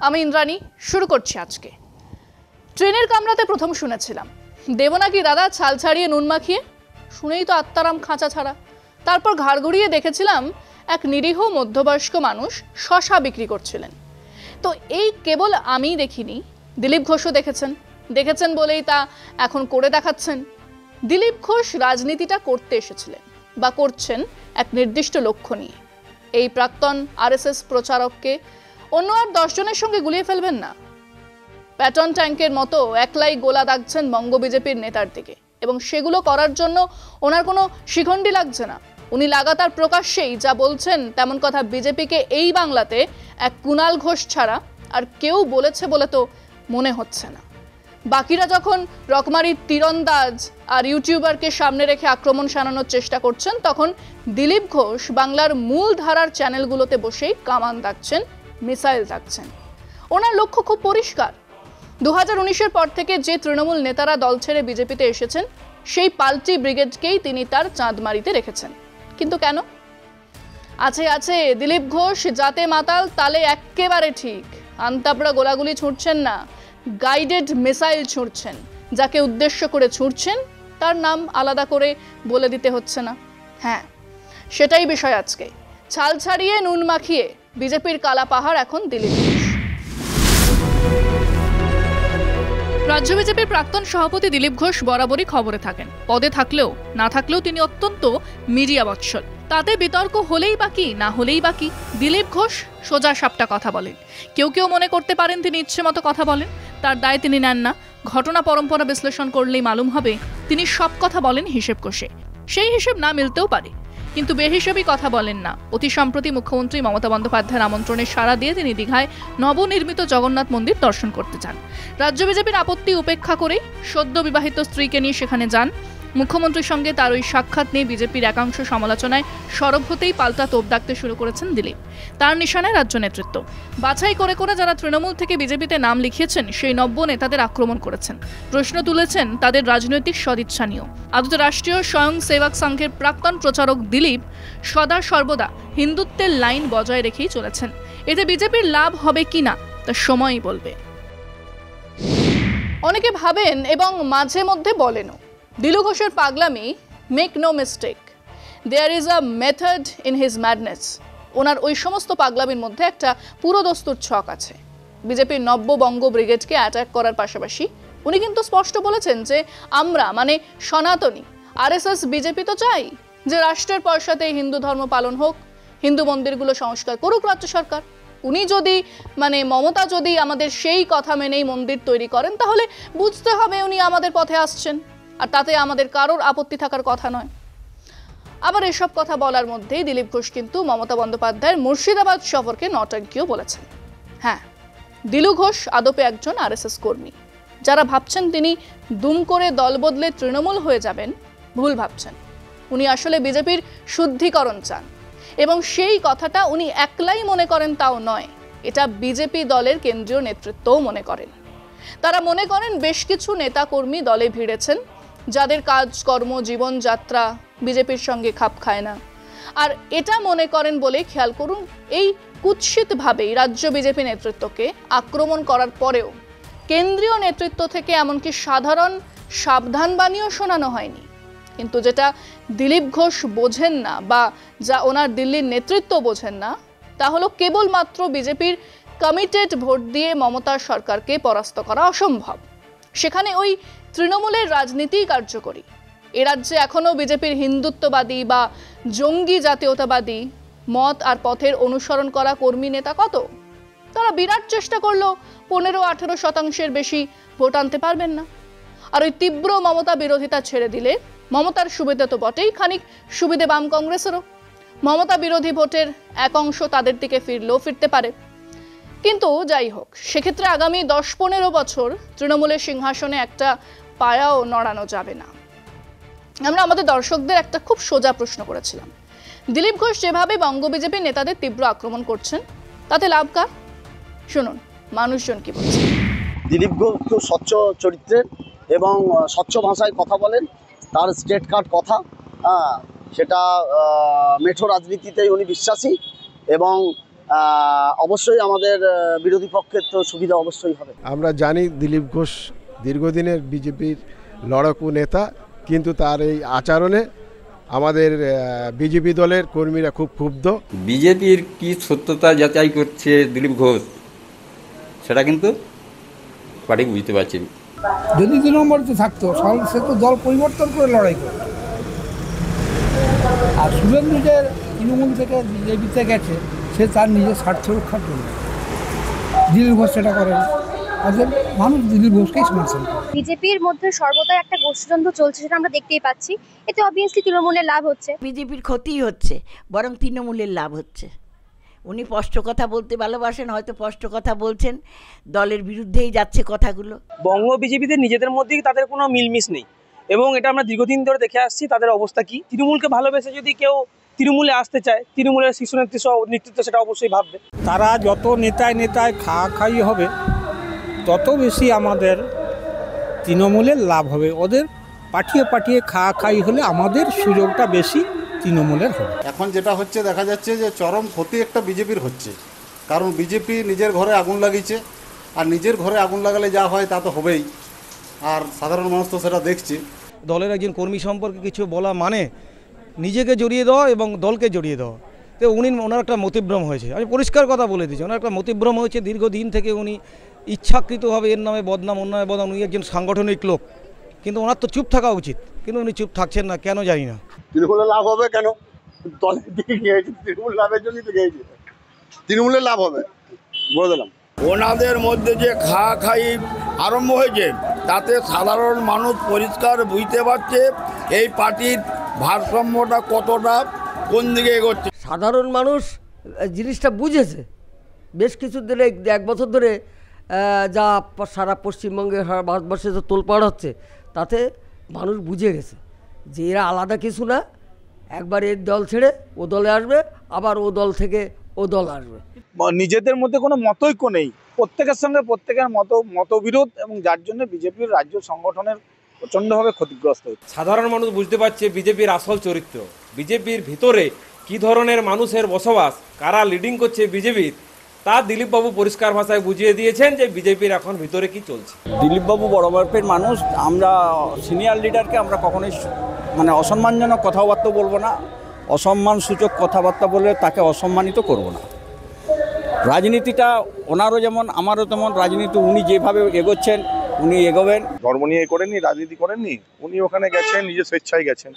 আমি ইন্দ্রাণী শুরু করছি আজকে। ট্রেনের কামরাতে প্রথম শুনেছিলাম দেব নাকি দাদা ছাল ছাড়িয়ে নুন মাখিয়ে, শুনেই তো আত্মারাম খাঁচা ছাড়া। তারপর ঘাড় ঘুরিয়ে দেখেছিলাম এক নিরীহ মধ্যবয়স্ক মানুষ শশা বিক্রি করছিলেন। তো এই কেবল আমিই দেখিনি, দিলীপ ঘোষও দেখেছেন বলেই তা এখন করে দেখাচ্ছেন। দিলীপ ঘোষ রাজনীতিটা করতে এসেছিলেন বা করছেন এক নির্দিষ্ট লক্ষ্য নিয়ে। এই প্রাক্তন আরএসএস প্রচারককে অন্য আর 10 জনের সঙ্গে গুলিয়ে ফেলবেন না। প্যাটন ট্যাঙ্কের মতো একলাই গোলা দাগছেন বঙ্গ বিজেপির নেতার দিকে, এবং সেগুলো করার জন্য ওনার কোনো শিখণ্ডি লাগছে না। উনি লাগাতার প্রকাশ্যেই যা বলছেন তেমন কথা বিজেপিকে এই বাংলাতে এক কুণাল ঘোষ ছাড়া আর কেউ বলেছে বলে তো মনে হচ্ছে না। বাকিরা যখন রকমারির তীরন্দাজ আর ইউটিউবারকে সামনে রেখে আক্রমণ শানানোর চেষ্টা করছেন, তখন দিলীপ ঘোষ বাংলার মূল ধারার চ্যানেলগুলোতে বসেই কামান দাগছেন, মিসাইল দাগছেন। ওনার লক্ষ্য খুব পরিষ্কার। 2019-এর পর থেকে যে তৃণমূল নেতারা দল ছেড়ে বিজেপিতে এসেছেন, সেই পাল্টি ব্রিগেডকেই তিনি তার চাঁদমারিতে রেখেছেন। কিন্তু কেন? আছে দিলীপ ঘোষ জাতে মাতাল, তালে এক্কেবারে ঠিক। আন্তাপড়া গোলাগুলি ছুঁড়ছেন না, গাইডেড মিসাইল ছুঁড়ছেন। যাকে উদ্দেশ্য করে ছুঁড়ছেন তার নাম আলাদা করে বলে দিতে হচ্ছে না। হ্যাঁ, সেটাই বিষয় আজকে। ছাল ছাড়িয়ে নুন মাখিয়ে বিজেপির কালা পাহাড় এখন দিলীপ ঘোষ। রাজ্য বিজেপির প্রাক্তন সভাপতি দিলীপ ঘোষ বরাবরই খবরে থাকেন। পদে থাকলেও না থাকলেও তিনি অত্যন্ত মিডিয়া বৎসল। তাতে বিতর্ক হলেই বাকি, না হলেই বাকি। দিলীপ ঘোষ সোজা সাপটা কথা বলেন। কেউ মনে করতে পারেন তিনি ইচ্ছে মতো কথা বলেন, তার দায় তিনি নেন না। ঘটনা পরম্পরা বিশ্লেষণ করলেই মালুম হবে তিনি সব কথা বলেন হিসেব কষে। সেই হিসেব না মিলতেও পারে, কিন্তু বেহিসেবি কথা বলেন না। অতি সম্প্রতি মুখ্যমন্ত্রী মমতা বন্দ্যোপাধ্যায়ের আমন্ত্রণে সাড়া দিয়ে তিনি দীঘায় নবনির্মিত জগন্নাথ মন্দির দর্শন করতে যান। রাজ্য বিজেপির আপত্তি উপেক্ষা করে সদ্য বিবাহিত স্ত্রীকে নিয়ে সেখানে যান। মুখ্যমন্ত্রীর সঙ্গে তার ওই সাক্ষাৎ নিয়ে বিজেপির একাংশ সমালোচনায় সরব হতেই পাল্টা তোপ দাগতে শুরু করেছেন দিলীপ। তার নিশানায় রাজ্য নেতৃত্ব। বাছাই করে যারা তৃণমূল থেকে বিজেপিতে নাম লিখিয়েছেন সেই নব্য নেতাদের আক্রমণ করেছেন। প্রশ্ন তুলেছেন তাদের রাজনৈতিক সদিচ্ছা নিয়েও। আদতে রাষ্ট্রীয় স্বয়ং সেবক সংঘের প্রাক্তন প্রচারক দিলীপ সদা সর্বদা হিন্দুত্বের লাইন বজায় রেখেই চলেছেন। এতে বিজেপির লাভ হবে কিনা তা সময়ই বলবে। অনেকে ভাবেন এবং মাঝে মধ্যে বলেনও, দিলু ঘোষের পাগলামি, make no mistake, there is a method in his madness. ওনার ওই সমস্ত পাগলামির মধ্যে একটা পুরোদস্তুর ছক আছে। বিজেপির নব্য বঙ্গ ব্রিগেডকে অ্যাটাক করার পাশাপাশি উনি কিন্তু স্পষ্ট বলেছেন যে আমরা মানে সনাতনী আরএসএস বিজেপি তো চাই যে রাষ্ট্রের পয়সাতে হিন্দু ধর্ম পালন হোক, হিন্দু মন্দিরগুলো সংস্কার করুক রাজ্য সরকার। উনি যদি মমতা যদি আমাদের সেই কথা মেনেই মন্দির তৈরি করেন, তাহলে বুঝতে হবে উনি আমাদের পথে আসছেন, আর তাতে আমাদের কারোর আপত্তি থাকার কথা নয়। আবার এসব কথা বলার মধ্যেই দিলীপ ঘোষ কিন্তু মমতা বন্দ্যোপাধ্যায়ের মুর্শিদাবাদ সফরকে নটাঙ্কিও বলেছেন। হ্যাঁ, দিলু ঘোষ আদপে একজন আরএসএস কর্মী। যারা ভাবছেন তিনি দুম করে দল বদলে তৃণমূল হয়ে যাবেন, ভুল ভাবছেন। উনি আসলে বিজেপির শুদ্ধিকরণ চান, এবং সেই কথাটা উনি একলাই মনে করেন তাও নয়, এটা বিজেপি দলের কেন্দ্রীয় নেতৃত্বও মনে করেন। তারা মনে করেন বেশ কিছু নেতাকর্মী দলে ভিড়েছেন যাদের কাজকর্ম জীবনযাত্রা বিজেপির সঙ্গে খাপ খায় না। আর এটা মনে করেন বলে খেয়াল করুন, এই কুৎসিতভাবেই রাজ্য বিজেপি নেতৃত্বকে আক্রমণ করার পরেও কেন্দ্রীয় নেতৃত্ব থেকে এমনকি সাধারণ সাবধানবাণীও শোনানো হয়নি। কিন্তু যেটা দিলীপ ঘোষ বোঝেন না, বা যা ওনার দিল্লির নেতৃত্ব বোঝেন না, তা হলো কেবলমাত্র বিজেপির কমিটেড ভোট দিয়ে মমতার সরকারকে পরাস্ত করা অসম্ভব। সেখানে ওই তৃণমূলের রাজনীতি কার্যকরী। এ রাজ্যে এখনও বিজেপির হিন্দুত্ববাদী বা জঙ্গি জাতীয়তাবাদী মত আর পথের অনুসরণ করা কর্মী নেতা কত। তারা বিরাট চেষ্টা করলেও 15-18% বেশি ভোট আনতে পারবেন না। আর ওই তীব্র মমতা বিরোধিতা ছেড়ে দিলে মমতার সুবিধা তো বটেই, খানিক সুবিধে বাম কংগ্রেসেরও। মমতা বিরোধী ভোটের এক অংশ তাদের দিকে ফিরলেও ফিরতে পারে। কিন্তু যাই হোক, সেক্ষেত্রে আগামী 10-15 বছর তৃণমূলের সিংহাসনে একটা পায়াও নড়ানো যাবে না। আমরা আমাদের দর্শকদের একটা খুব সোজা প্রশ্ন করেছিলাম, দিলীপ ঘোষ যেভাবে বঙ্গ বিজেপির নেতাদের তীব্র আক্রমণ করছেন তাতে লাভ কার? শুনুন মানুষজন কি বলছে। দিলীপ ঘোষ খুব স্বচ্ছ চরিত্রের এবং স্বচ্ছ ভাষায় কথা বলেন। তার স্ট্রেট কাট কথা, সেটা মেঠো রাজনীতিতে উনি বিশ্বাসী, এবং অবশ্যই আমাদের বিরোধী পক্ষের তো সুবিধা অবশ্যই হবে। আমরা জানি দিলীপ ঘোষ দীর্ঘদিনের বিজেপির লড়াকু নেতা, কিন্তু তার এই আচরণে আমাদের বিজেপি দলের কর্মীরা খুব ক্ষুব্ধ। বিজেপির কি সত্যতা যাচাই করছে দিলীপ ঘোষ, সেটা কিন্তু পার্টি বুঝতে পারছি না। যদি 2 নম্বরে থাকতো তাহলে সে তো দল পরিবর্তন করে লড়াই করত। আর শুভেন্দু যে তৃণমূল থেকে বিজেপিতে গেছে, সে তার নিজের স্বার্থ রক্ষার জন্য। দিলীপ ঘোষ সেটা করেন, অতএব মানুষ দিলীপ ঘোষকেই সমর্থন করে। বিজেপির মধ্যে সর্বদা একটা গোষ্ঠীদ্বন্দ্ব চলছে, সেটা আমরা দেখতেই পাচ্ছি। এতে অবভিয়াসলি তৃণমূলের লাভ হচ্ছে। বিজেপির ক্ষতিই হচ্ছে, বরং তৃণমূলের লাভ হচ্ছে। উনি স্পষ্ট কথা বলতে ভালোবাসেন, হয়তো স্পষ্ট কথা বলছেন, দলের বিরুদ্ধেই যাচ্ছে কথাগুলো। বঙ্গ বিজেপিতে নিজেদের মধ্যেই তাদের কোনো মিলমিশ নেই, এবং এটা আমরা দীর্ঘদিন ধরে দেখে আসছি তাদের অবস্থা কি। তৃণমূলকে ভালোবেসে যদি কেউ তৃণমূলে আসতে চায়, তৃণমূলের শীর্ষ নেতৃত্ব সেটা অবশ্যই ভাববে। তারা যত নেতায় খাই হবে, তত বেশি আমাদের তৃণমূলের লাভ হবে। ওদের পাঠিয়ে খাই হলে আমাদের সুযোগটা বেশি তৃণমূলের হবে। এখন যেটা হচ্ছে দেখা যাচ্ছে যে চরম ক্ষতি একটা বিজেপির হচ্ছে, কারণ বিজেপি নিজের ঘরে আগুন লাগিয়েছে, আর নিজের ঘরে আগুন লাগালে যা হয় তা তো হবেই, আর সাধারণ মানুষ তো সেটা দেখছে। দলের একজন কর্মী সম্পর্কে কিছু বলা মানে নিজেকে জড়িয়ে দেওয়া এবং দলকে জড়িয়ে দেওয়া। তো ওনার একটা মতিভ্রম হয়েছে, আমি পরিষ্কার কথা বলে দিচ্ছি, ওনার একটা মতিভ্রম হয়েছে। দীর্ঘদিন থেকে উনি ইচ্ছাকৃতভাবে এর নামে বদনাম, অন্যায় বদনাম, উনি একজন সাংগঠনিক লোক, কিন্তু ওনার তো চুপ থাকা উচিত, কিন্তু উনি চুপ থাকছেন না, কেন জানি না। তৃণমূলের লাভ হবে কেন? দলের দিকে গিয়েছে, তৃণমূল লাভের জন্যই তো গিয়েছে। তৃণমূলের লাভ হবে, বলে দিলাম। ওনাদের মধ্যে যে খাই আরম্ভ হয়েছে, তাতে সাধারণ মানুষ পরিষ্কার বুঝতে পারছে এই পার্টির ভারসাম্যটা কতটা কোন দিকে এগোচ্ছে। সাধারণ মানুষ জিনিসটা বুঝেছে বেশ কিছু দিনে, 1 বছর ধরে যা সারা পশ্চিমবঙ্গে, সারা ভারতবর্ষে যে তোলপাড় হচ্ছে, তাতে মানুষ বুঝে গেছে যে এরা আলাদা কিছু না। একবার এর দল ছেড়ে ও দলে আসবে, আবার ও দল থেকে ও দল আসবে। নিজেদের মধ্যে কোনো মতৈক্য নেই, প্রত্যেকের সঙ্গে প্রত্যেকের মতবিরোধ, এবং যার জন্য বিজেপির রাজ্য সংগঠনের প্রচণ্ডভাবে ক্ষতিগ্রস্ত হচ্ছে। সাধারণ মানুষ বুঝতে পারছে বিজেপির আসল চরিত্র, বিজেপির ভিতরে কি ধরনের মানুষের বসবাস, কারা লিডিং করছে বিজেপির, তা দিলীপবাবু পরিষ্কার ভাষায় বুঝিয়ে দিয়েছেন যে বিজেপির এখন ভিতরে কি চলছে। দিলীপবাবু বড় মাপের মানুষ, আমরা সিনিয়র লিডারকে আমরা কখনোই অসম্মানজনক কথাবার্তা বলবো না, অসম্মানসূচক কথাবার্তা বললে তাকে অসম্মানিত করব না। রাজনীতিটা ওনারও যেমন আমারও তেমন, রাজনীতি উনি যেভাবে এগোচ্ছেন উনি এগোবেন। ধর্ম নিয়ে করেননি, রাজনীতি করেননি, উনি ওখানে গেছেন নিজের স্বেচ্ছায় গেছেন।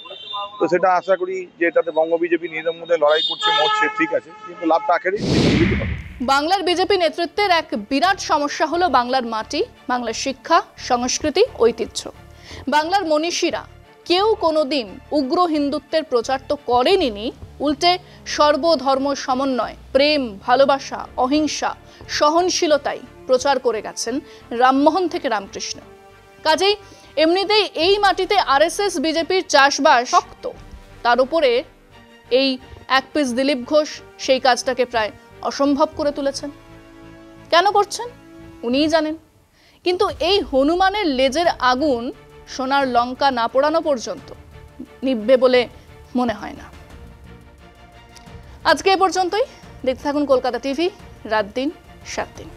তো সেটা আশা করি যে এটাতে বঙ্গ বিজেপি নিজেদের মধ্যে লড়াই করছে, মরছে, ঠিক আছে, কিন্তু লাভটা আখেরই বিজেপি হবে। বাংলার বিজেপি নেতৃত্বের এক বিরাট সমস্যা হলো বাংলার মাটি, বাংলার শিক্ষা, সংস্কৃতি, ঐতিহ্য। বাংলার মনীষীরা কেউ কোনোদিন উগ্র হিন্দুত্বের প্রচার তো করেনি, উল্টে সর্বধর্ম সমন্বয়, প্রেম, ভালোবাসা, অহিংসা, সহনশীলতাই প্রচার করে গেছেন রামমোহন থেকে রামকৃষ্ণ। কাজেই এমনিতেই এই মাটিতে আরএসএস বিজেপির চাষবাস শক্ত, তার উপরে এই এক পিস দিলীপ ঘোষ সেই কাজটাকে প্রায় অসম্ভব করে তুলেছেন। কেন করছেন উনিই জানেন, কিন্তু এই হনুমানের লেজের আগুন সোনার লঙ্কা না পোড়ানো পর্যন্ত নিভবে বলে মনে হয় না। আজকে এ পর্যন্তই। দেখতে থাকুন কলকাতা টিভি, রাত দিন 7 দিন।